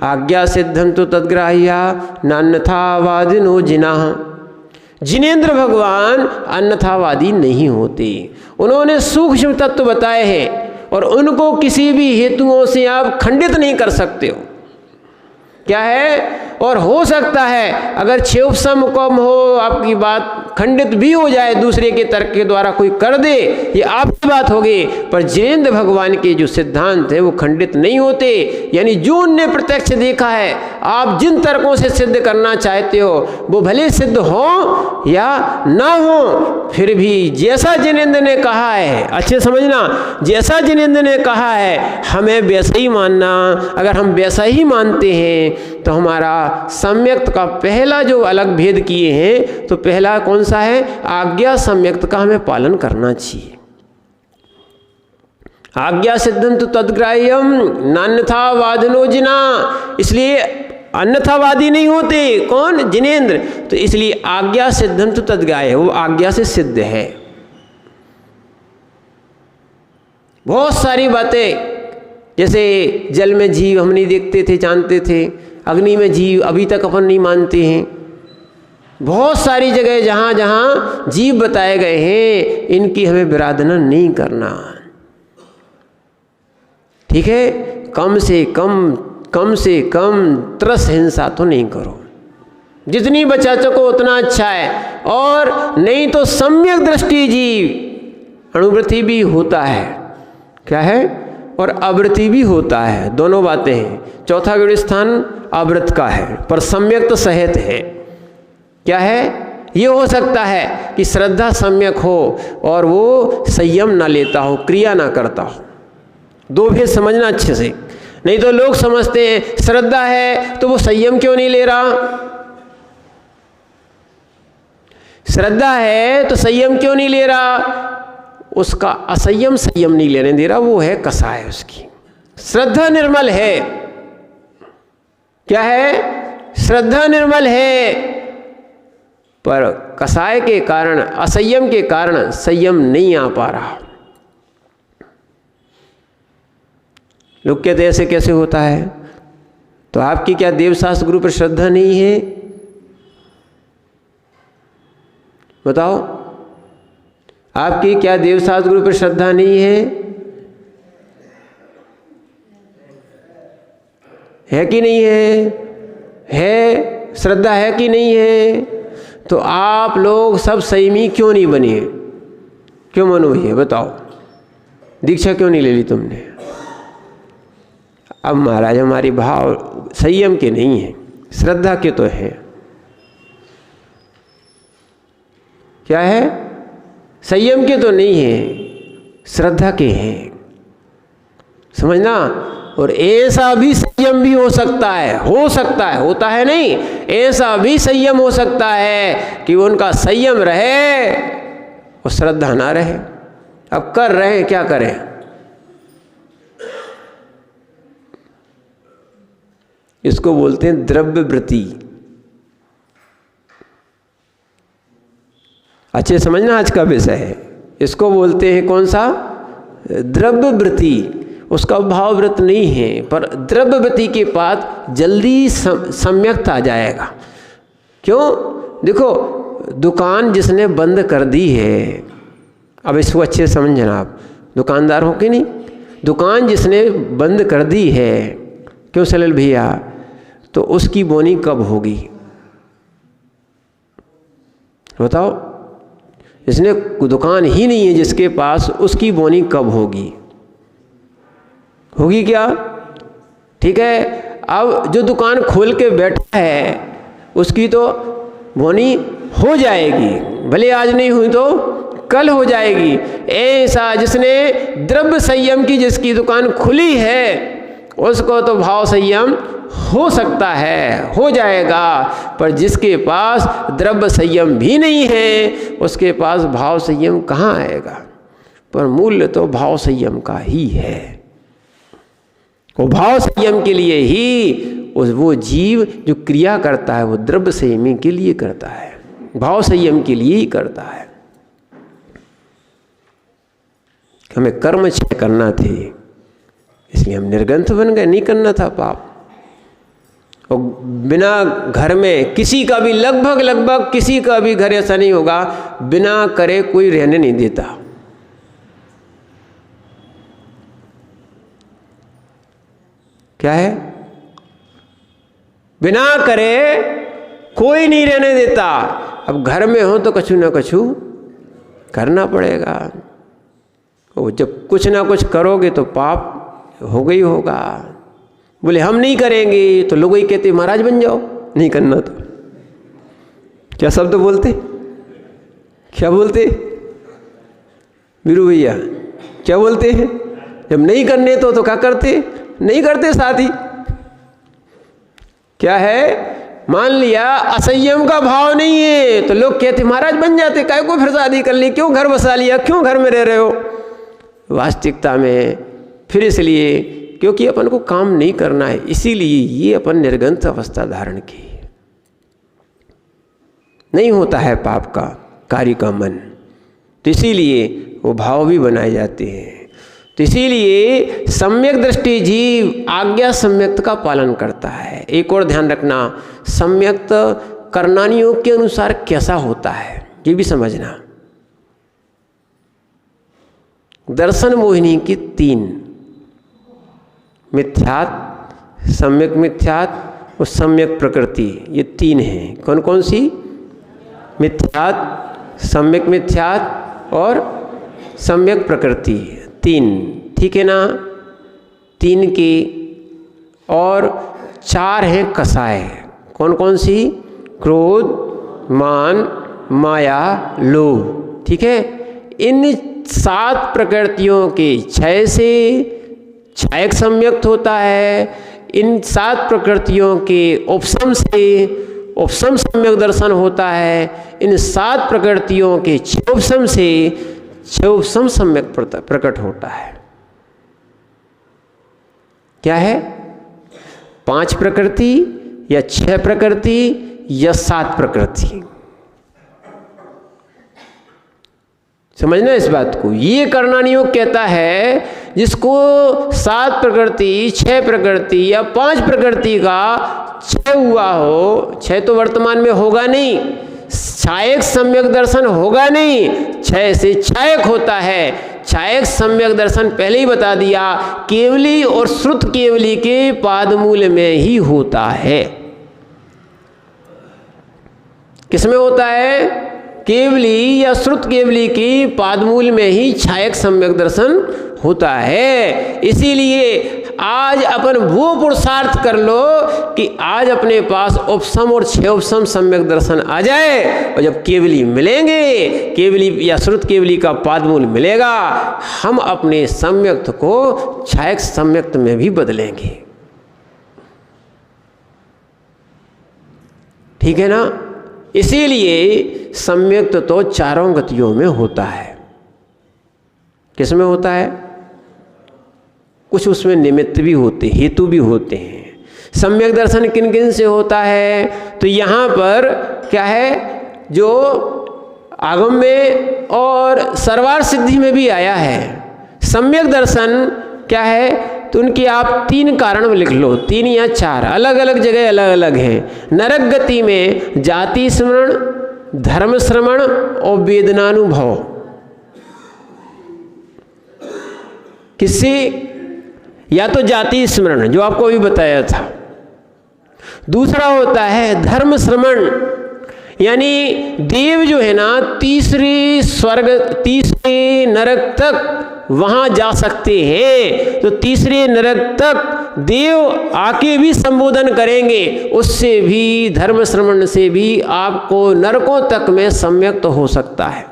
आज्ञा सिद्धम तो तद्ग्राह्या नान्यथा वादिनो जिना। जिनेंद्र भगवान अन्यथावादी नहीं होते। उन्होंने सूक्ष्म तत्व बताए हैं और उनको किसी भी हेतुओं से आप खंडित नहीं कर सकते हो। क्या है? और हो सकता है अगर क्षेपसम कम हो, आपकी बात खंडित भी हो जाए, दूसरे के तर्क के द्वारा कोई कर दे, ये आपकी बात होगी, पर जिनेंद्र भगवान के जो सिद्धांत है वो खंडित नहीं होते। यानी जो उनने प्रत्यक्ष देखा है, आप जिन तर्कों से सिद्ध करना चाहते हो वो भले सिद्ध हो या ना हो, फिर भी जैसा जिनेंद्र ने कहा है, अच्छे समझना, जैसा जिनेंद्र ने कहा है हमें वैसा ही मानना। अगर हम वैसा ही मानते हैं तो हमारा सम्यक्त का पहला जो अलग भेद किए हैं, तो पहला कौन सा है? आज्ञा सम्यक्त का हमें पालन करना चाहिए। आज्ञा सिद्धं तु तद्ग्राह्यम नान्यथा वादनो जिना, इसलिए अन्यथावादी नहीं होते। कौन? जिनेंद्र। तो इसलिए आज्ञा सिद्धं तु तद्ग्राह्य, वो आज्ञा से सिद्ध है। बहुत सारी बातें, जैसे जल में जीव हम नहीं देखते थे, जानते थे, अग्नि में जीव अभी तक अपन नहीं मानते हैं। बहुत सारी जगह जहाँ जहाँ जीव बताए गए हैं, इनकी हमें विराधना नहीं करना। ठीक है? कम से कम त्रस हिंसा तो नहीं करो, जितनी बचा सको उतना अच्छा है। और नहीं तो सम्यक दृष्टि जीव अणुवृत्ति भी होता है। क्या है? और आवृत्ति भी होता है, दोनों बातें हैं। चौथा गुण स्थान आवृत का है, पर सम्यक तो सहित है। क्या है? ये हो सकता है कि श्रद्धा सम्यक हो और वो संयम ना लेता हो, क्रिया ना करता हो। दो भेद समझना अच्छे से, नहीं तो लोग समझते हैं श्रद्धा है तो वो संयम क्यों नहीं ले रहा, श्रद्धा है तो संयम क्यों नहीं ले रहा। उसका असंयम संयम नहीं लेने दे रहा, वो है कसाय उसकी। श्रद्धा निर्मल है। क्या है? श्रद्धा निर्मल है, पर कसाय के कारण, असंयम के कारण संयम नहीं आ पा रहा। लोग कहते ऐसे कैसे होता है? तो आपकी क्या देवशास्त्र गुरु पर श्रद्धा नहीं है? बताओ, आपकी क्या देवशास्त्र गुरु पर श्रद्धा नहीं है? है कि नहीं है? है, श्रद्धा है कि नहीं है? तो आप लोग सब संयमी क्यों नहीं बने? क्यों मनो ये बताओ, दीक्षा क्यों नहीं ले ली तुमने? अब महाराज हमारी भाव संयम के नहीं है, श्रद्धा के तो है। क्या है? संयम के तो नहीं है, श्रद्धा के हैं। समझना। और ऐसा भी संयम भी हो सकता है, होता है नहीं, ऐसा भी संयम हो सकता है कि उनका संयम रहे और श्रद्धा ना रहे। अब कर रहे हैं, क्या करें? इसको बोलते हैं द्रव्य वृत्ति। अच्छे समझना, आज का विषय है, इसको बोलते हैं कौन सा? द्रव्य वृत्ति। उसका भाव व्रत नहीं है, पर द्रव्य वृत्ति के पास जल्दी सम्यक्त आ जाएगा। क्यों? देखो, दुकान जिसने बंद कर दी है, अब इसको अच्छे समझना आप, दुकानदार हो कि नहीं, दुकान जिसने बंद कर दी है, क्यों सलील भैया, तो उसकी बोनी कब होगी बताओ? जिसने दुकान ही नहीं है जिसके पास, उसकी बोनी कब होगी? होगी क्या? ठीक है। अब जो दुकान खोल के बैठा है उसकी तो बोनी हो जाएगी, भले आज नहीं हुई तो कल हो जाएगी। ऐसा जिसने द्रव्य संयम की, जिसकी दुकान खुली है, उसको तो भाव संयम हो सकता है, हो जाएगा। पर जिसके पास द्रव्य संयम भी नहीं है, उसके पास भाव संयम कहाँ आएगा? पर मूल्य तो भाव संयम का ही है। वो भाव संयम के लिए ही वो जीव जो क्रिया करता है वो द्रव्य संयमी के लिए करता है, भाव संयम के लिए ही करता है। हमें कर्म क्षय करना थे, इसलिए हम निर्ग्रंथ बन गए, नहीं करना था पाप। और बिना घर में किसी का भी लगभग किसी का भी घर ऐसा नहीं होगा बिना करे कोई रहने नहीं देता। क्या है? बिना करे कोई नहीं रहने देता। अब घर में हो तो कछु ना कछु करना पड़ेगा। वो जब कुछ ना कुछ करोगे तो पाप होगा ही होगा। बोले हम नहीं करेंगे तो लोग ही कहते महाराज बन जाओ, नहीं करना तो। क्या शब्द बोलते? क्या बोलते वीरू भैया? क्या बोलते हैं? जब नहीं करने तो क्या करते? नहीं करते शादी। क्या है? मान लिया असंयम का भाव नहीं है तो लोग कहते महाराज बन जाते, काय को फिर शादी कर ली, क्यों घर बसा लिया, क्यों घर में रह रहे हो। वास्तविकता में फिर इसलिए क्योंकि अपन को काम नहीं करना है, इसीलिए ये अपन निर्गंत अवस्था धारण की। नहीं होता है पाप का कार्य का मन, तो इसीलिए वो भाव भी बनाए जाते हैं। तो इसीलिए सम्यक दृष्टि जीव आज्ञा सम्यक्त का पालन करता है। एक और ध्यान रखना, सम्यक्त करनानियों के अनुसार कैसा होता है ये भी समझना। दर्शन मोहिनी की 3 मिथ्यात, सम्यक मिथ्यात और सम्यक प्रकृति, ये 3 हैं। कौन कौन सी? मिथ्यात, सम्यक मिथ्यात और सम्यक प्रकृति, 3। ठीक है ना? 3 की और 4 हैं कसाय। कौन कौन सी? क्रोध, मान, माया, लोभ। ठीक है? इन 7 प्रकृतियों के क्षय से क्षयक सम्यक्त होता है। इन 7 प्रकृतियों के उपशम से उपशम सम्यक दर्शन होता है। इन 7 प्रकृतियों के क्षयोपशम से क्षयोपशम सम्यक प्रकट होता है। क्या है? 5 प्रकृति या 6 प्रकृति या 7 प्रकृति, समझना इस बात को। ये करनानी योग कहता है जिसको 7 प्रकृति, 6 प्रकृति या 5 प्रकृति का क्षय हुआ हो। क्षय तो वर्तमान में होगा नहीं, छायक सम्यक दर्शन होगा नहीं, क्षय से छायक होता है। छायक सम्यक दर्शन पहले ही बता दिया, केवली और श्रुत केवली के पादमूल में ही होता है। किसमें होता है? केवली या श्रुत केवली की पादमूल में ही छायक सम्यक दर्शन होता है। इसीलिए आज अपन वो पुरुषार्थ कर लो कि आज अपने पास उपशम और क्षयोपशम सम्यक दर्शन आ जाए, और जब केवली मिलेंगे, केवली या श्रुत केवली का पादमूल मिलेगा, हम अपने सम्यक्त को छायक सम्यक्त में भी बदलेंगे। ठीक है ना? इसीलिए सम्यक्त तो 4 गतियों में होता है। किसमें होता है? कुछ उसमें निमित्त भी होते, हेतु भी होते हैं। सम्यक दर्शन किन किन से होता है? तो यहाँ पर क्या है, जो आगम में और सर्वार्थ सिद्धि में भी आया है। सम्यक दर्शन क्या है, तो उनकी आप 3 कारण लिख लो, 3 या 4 अलग अलग जगह अलग अलग हैं। नरक गति में जाति स्मरण, धर्म श्रवण और वेदनानुभव। किससे? या तो जाति स्मरण जो आपको अभी बताया था, दूसरा होता है धर्म श्रवण, यानी देव जो है ना तीसरे स्वर्ग, तीसरे नरक तक वहां जा सकते हैं। तो तीसरे नरक तक देव आके भी संबोधन करेंगे, उससे भी धर्म श्रवण से भी आपको नरकों तक में सम्यक्त हो सकता है।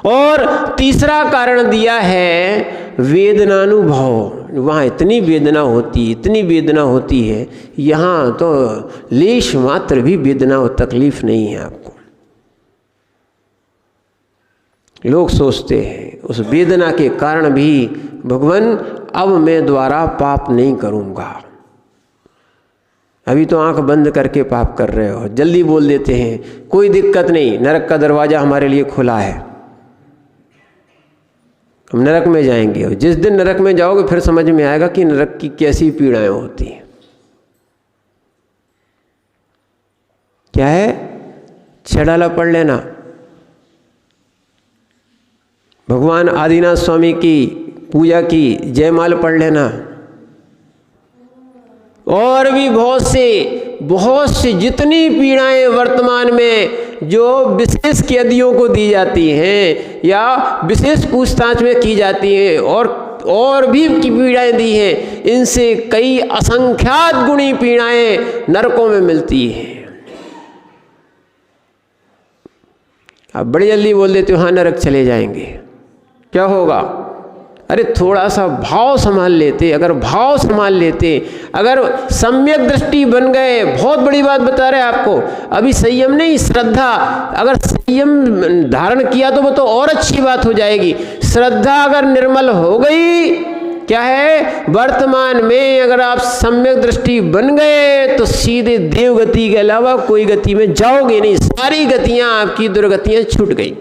और तीसरा कारण दिया है वेदनानुभव। वहाँ इतनी वेदना होती, इतनी वेदना होती है, यहाँ तो लेश मात्र भी वेदना और तकलीफ नहीं है आपको। लोग सोचते हैं उस वेदना के कारण भी भगवान अब मैं द्वारा पाप नहीं करूँगा। अभी तो आंख बंद करके पाप कर रहे हो, जल्दी बोल देते हैं कोई दिक्कत नहीं, नरक का दरवाज़ा हमारे लिए खुला है, हम नरक में जाएंगे। और जिस दिन नरक में जाओगे फिर समझ में आएगा कि नरक की कैसी पीड़ाएं होती हैं। क्या है? छेड़ाला पढ़ लेना, भगवान आदिनाथ स्वामी की पूजा की जयमाल पढ़ लेना, और भी बहुत से जितनी पीड़ाएं वर्तमान में जो विशेष कैदियों को दी जाती हैं या विशेष पूछताछ में की जाती हैं और भी की पीड़ाएं दी हैं, इनसे कई असंख्यात गुणी पीड़ाएं नरकों में मिलती हैं। आप बड़ी जल्दी बोल देते हो हाँ नरक चले जाएंगे, क्या होगा? अरे थोड़ा सा भाव संभाल लेते, अगर सम्यक दृष्टि बन गए, बहुत बड़ी बात बता रहे आपको, अभी संयम नहीं श्रद्धा, अगर संयम धारण किया तो वो तो और अच्छी बात हो जाएगी। श्रद्धा अगर निर्मल हो गई, क्या है, वर्तमान में अगर आप सम्यक दृष्टि बन गए तो सीधे देव गति के अलावा कोई गति में जाओगे नहीं, सारी गतियां आपकी दुर्गतियां छूट गई।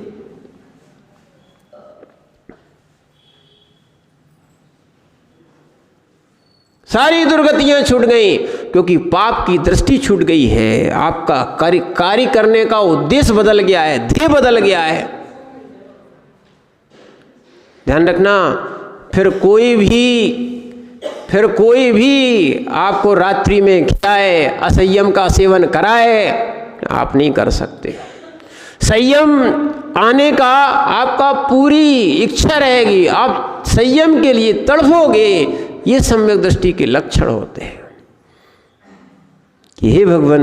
सारी दुर्गतियां छूट गई, क्योंकि पाप की दृष्टि छूट गई है, आपका कार्य करने का उद्देश्य बदल गया है, ध्येय बदल गया है। ध्यान रखना, फिर कोई भी आपको रात्रि में खिलाए, असंयम का सेवन कराए, आप नहीं कर सकते। संयम आने का आपका पूरी इच्छा रहेगी, आप संयम के लिए तड़फोगे। ये सम्यक दृष्टि के लक्षण होते हैं कि हे भगवान,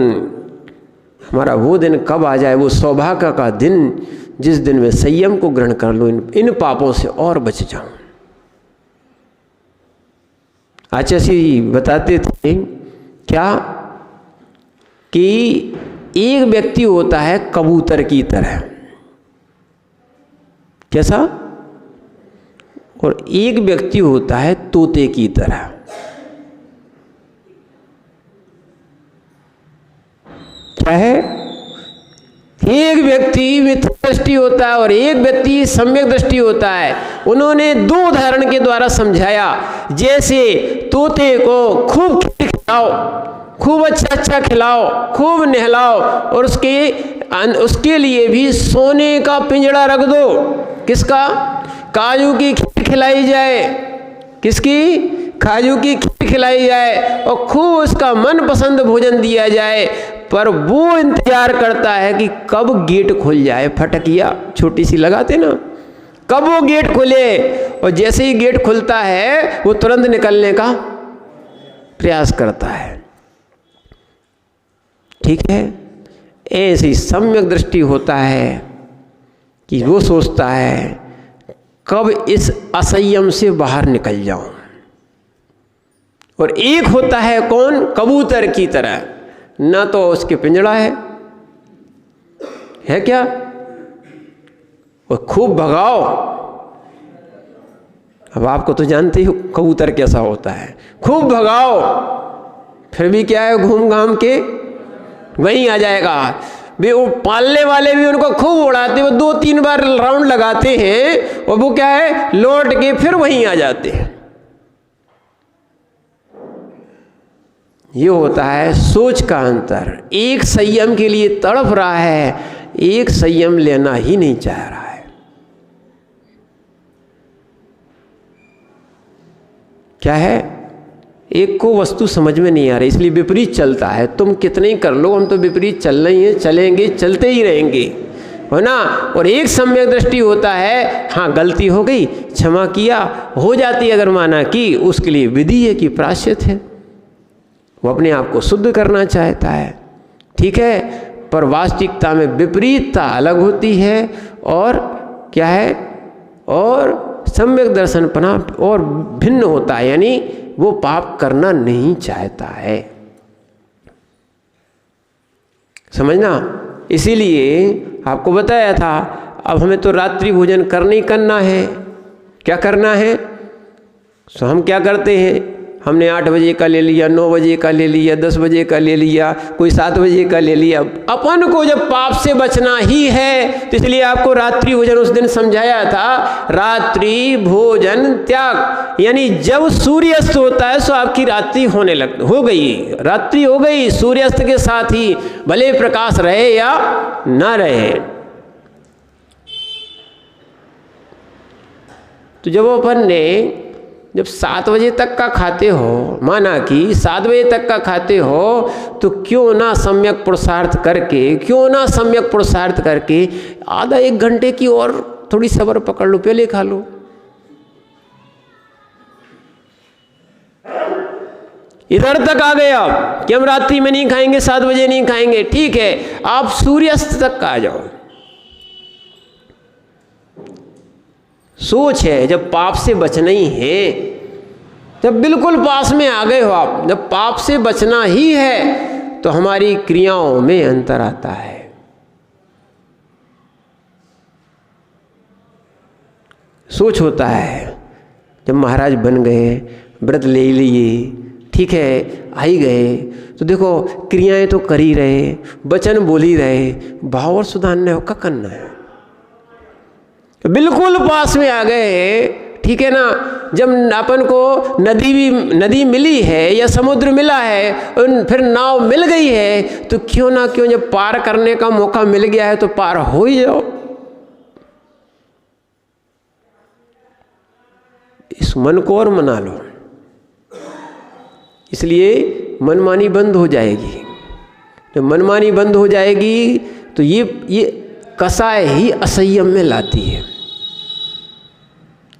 हमारा वो दिन कब आ जाए, वो सौभाग्य का दिन जिस दिन मैं संयम को ग्रहण कर लूँ, इन पापों से और बच जाऊं। आचार्य जी बताते थे क्या कि एक व्यक्ति होता है कबूतर की तरह, कैसा? और एक व्यक्ति होता है तोते की तरह। क्या है? एक व्यक्ति मिथ्या दृष्टि होता है और एक व्यक्ति सम्यक दृष्टि होता है। उन्होंने दो उदाहरण के द्वारा समझाया, जैसे तोते को खूब खिलाओ, खूब अच्छा खिलाओ, खूब नहलाओ, और उसके लिए भी सोने का पिंजड़ा रख दो। किसका? काजू की खीर खिलाई जाए। किसकी? काजू की खीर खिलाई जाए और खूब उसका मनपसंद भोजन दिया जाए, पर वो इंतजार करता है कि कब गेट खुल जाए। फटकिया छोटी सी लगाते ना, कब वो गेट खुले, और जैसे ही गेट खुलता है वो तुरंत निकलने का प्रयास करता है। ठीक है, ऐसी सम्यक दृष्टि होता है कि वो सोचता है कब इस असंयम से बाहर निकल जाऊं। और एक होता है कौन? कबूतर की तरह, ना तो उसके पिंजड़ा है क्या? और खूब भगाओ। अब आपको तो जानते हो कबूतर कैसा होता है, खूब भगाओ फिर भी क्या है, घूम घाम के वहीं आ जाएगा। वे वो पालने वाले भी उनको खूब उड़ाते, वो 2-3 बार राउंड लगाते हैं और वो क्या है, लौट के फिर वहीं आ जाते हैं। ये होता है सोच का अंतर। एक संयम के लिए तड़प रहा है, एक संयम लेना ही नहीं चाह रहा है। क्या है? एक को वस्तु समझ में नहीं आ रही, इसलिए विपरीत चलता है। तुम कितने ही कर लो, हम तो विपरीत चल रही हैं, चलेंगे, चलते ही रहेंगे, है ना। और एक सम्यक दृष्टि होता है, हाँ गलती हो गई, क्षमा किया, हो जाती अगर माना कि उसके लिए विधि है कि प्रायश्चित है, वो अपने आप को शुद्ध करना चाहता है। ठीक है, पर वास्तविकता में विपरीतता अलग होती है और क्या है, और सम्यक दर्शनपना और भिन्न होता है, यानी वो पाप करना नहीं चाहता है। समझना, इसीलिए आपको बताया था, अब हमें तो रात्रि भोजन करना ही करना है। क्या करना है? तो हम क्या करते हैं, हमने 8 बजे का ले लिया, 9 बजे का ले लिया, 10 बजे का ले लिया, कोई 7 बजे का ले लिया। अपन को जब पाप से बचना ही है तो इसलिए आपको रात्रि भोजन उस दिन समझाया था, रात्रि भोजन त्याग, यानी जब सूर्यास्त होता है तो आपकी रात्रि हो गई, रात्रि हो गई, सूर्यास्त के साथ ही भले प्रकाश रहे या ना रहे। तो जब अपन ने जब 7 बजे तक का खाते हो, माना कि 7 बजे तक का खाते हो, तो क्यों ना सम्यक पुरुषार्थ करके आधा 1 घंटे की और थोड़ी सब्र पकड़ लो, पहले खा लो। इधर तक आ गए आप कि हम रात्रि में नहीं खाएंगे, 7 बजे नहीं खाएंगे, ठीक है, आप सूर्यास्त तक का आ जाओ। सोच है जब पाप से बचना ही है, जब बिल्कुल पास में आ गए हो आप, जब पाप से बचना ही है तो हमारी क्रियाओं में अंतर आता है। सोच होता है जब महाराज बन गए, व्रत ले लिए, ठीक है, आ ही गए, तो देखो क्रियाएं तो कर ही रहे, वचन बोल ही रहे, भाव और सुधारना है, क्या करना है। बिल्कुल पास में आ गए, ठीक है ना। जब अपन को नदी मिली है या समुद्र मिला है, फिर नाव मिल गई है, तो क्यों ना क्यों जब पार करने का मौका मिल गया है तो पार हो ही जाओ। इस मन को और मना लो, इसलिए मनमानी बंद हो जाएगी। जब मनमानी बंद हो जाएगी तो ये कसाय ही असंयम में लाती है,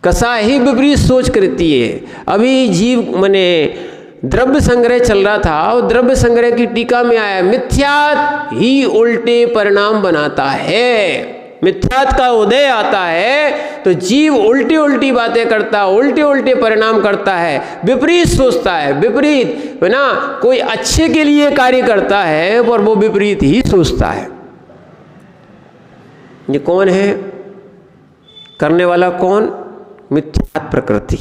कसाय ही विपरीत सोच करती है। अभी जीव मने द्रव्य संग्रह चल रहा था, और द्रव्य संग्रह की टीका में आया, मिथ्यात ही उल्टे परिणाम बनाता है। मिथ्यात का उदय आता है तो जीव उल्टी बातें करता है, उल्टे परिणाम करता है, विपरीत सोचता है, विपरीत है ना। कोई अच्छे के लिए कार्य करता है पर वो विपरीत ही सोचता है। ये कौन है करने वाला? कौन? मिथ्यात प्रकृति,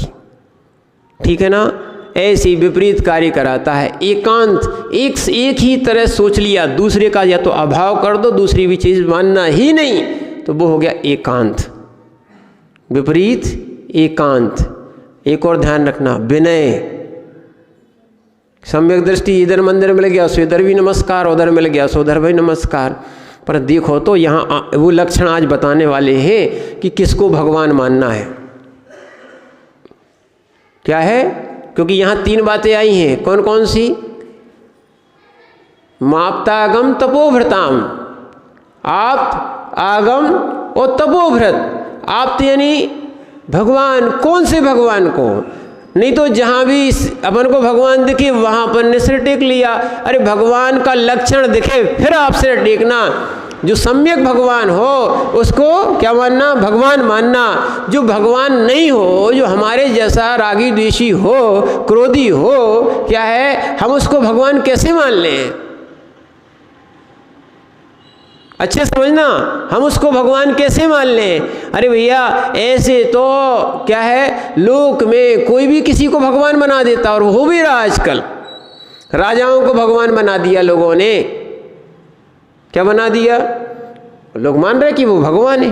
ठीक है ना। ऐसी विपरीत कार्य कराता है। एकांत, एक ही तरह सोच लिया, दूसरे का या तो अभाव कर दो, दूसरी भी चीज मानना ही नहीं, तो वो हो गया एकांत, विपरीत एकांत। एक और ध्यान रखना, विनय, सम्यक दृष्टि, इधर मंदिर मिल गया सो इधर भी नमस्कार, उधर मिल गया सो उधर भी नमस्कार। पर देखो तो यहाँ वो लक्षण आज बताने वाले हैं कि किसको भगवान मानना है, क्या है। क्योंकि यहाँ 3 बातें आई हैं, कौन कौन सी? माप्तागम तपोभृताम, आप आगम और तपोभृत। आप यानी भगवान, कौन से भगवान को? नहीं तो जहाँ भी अपन को भगवान दिखे वहाँ अपन ने सिर टेक लिया। अरे भगवान का लक्षण दिखे फिर आप सिर टेकना। जो सम्यक भगवान हो उसको क्या मानना? भगवान मानना। जो भगवान नहीं हो, जो हमारे जैसा रागी द्वेषी हो, क्रोधी हो, क्या है, हम उसको भगवान कैसे मान लें? अच्छे समझना, हम उसको भगवान कैसे मान लें? अरे भैया ऐसे तो क्या है, लोक में कोई भी किसी को भगवान बना देता, और हो भी रहा आजकल। राजाओं को भगवान बना दिया लोगों ने, क्या बना दिया? लोग मान रहे कि वो भगवान है।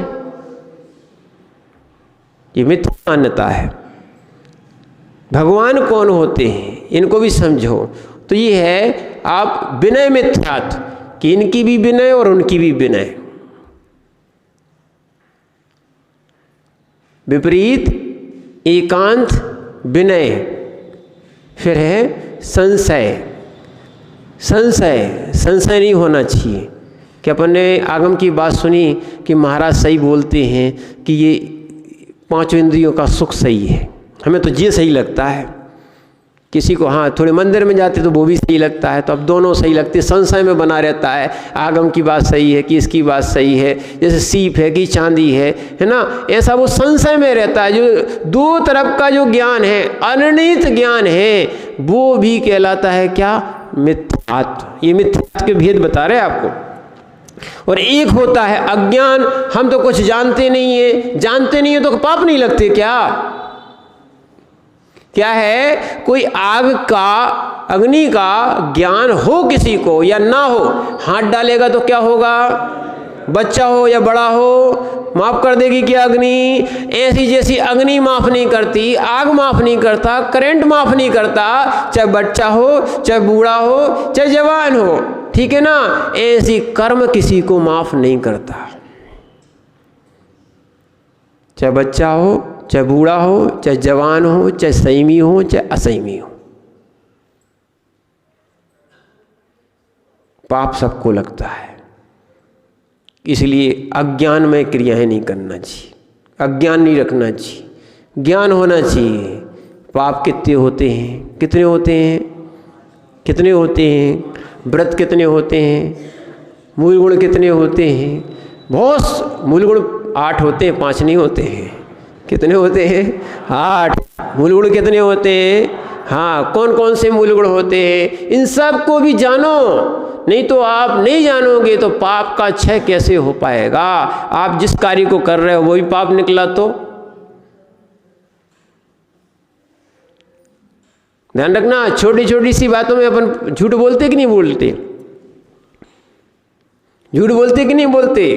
ये मिथ्या मान्यता है। भगवान कौन होते हैं इनको भी समझो। तो ये है आप विनय मिथ्यात्व, कि इनकी भी विनय और उनकी भी विनय। विपरीत एकांत विनय। फिर है संशय। संशय नहीं होना चाहिए कि अपन ने आगम की बात सुनी कि महाराज सही बोलते हैं कि ये 5 इंद्रियों का सुख सही है, हमें तो ये सही लगता है। किसी को हाँ थोड़े मंदिर में जाते तो वो भी सही लगता है, तो अब दोनों सही लगते, संशय में बना रहता है। आगम की बात सही है कि इसकी बात सही है, जैसे सीप है कि चांदी है ना, ऐसा वो संशय में रहता है। जो 2 तरफ का जो ज्ञान है, अनिर्णित ज्ञान है, वो भी कहलाता है क्या? मिथ्यात्व। ये मिथ्यात्व के भेद बता रहे हैं आपको। और एक होता है अज्ञान, हम तो कुछ जानते नहीं है। जानते नहीं है तो पाप नहीं लगते क्या? क्या है? कोई आग का, अग्नि का ज्ञान हो किसी को या ना हो, हाथ डालेगा तो क्या होगा? बच्चा हो या बड़ा हो, माफ कर देगी क्या अग्नि? ऐसी जैसी अग्नि माफ नहीं करती, आग माफ नहीं करता, करंट माफ नहीं करता, चाहे बच्चा हो, चाहे बूढ़ा हो, चाहे जवान हो, ठीक है ना? ऐसी कर्म किसी को माफ नहीं करता। चाहे बच्चा हो, चाहे बूढ़ा हो, चाहे जवान हो, चाहे संयमी हो, चाहे असंयमी हो, पाप सबको लगता है। इसलिए अज्ञान में क्रियाएं नहीं करना चाहिए, अज्ञान नहीं रखना चाहिए, ज्ञान होना चाहिए। पाप कितने होते हैं? कितने होते हैं? कितने होते हैं? व्रत कितने होते हैं? मूल गुण कितने होते हैं? बहुत मूल गुण 8 होते हैं, 5 नहीं होते हैं। कितने होते हैं? 8 मूल गुण कितने होते हैं? हाँ, कौन कौन से मूल गुण होते हैं? इन सब को भी जानो, नहीं तो आप नहीं जानोगे तो पाप का क्षय कैसे हो पाएगा? आप जिस कार्य को कर रहे हो वो भी पाप निकला तो ध्यान रखना। छोटी छोटी सी बातों में अपन झूठ बोलते कि नहीं बोलते? झूठ बोलते कि नहीं बोलते?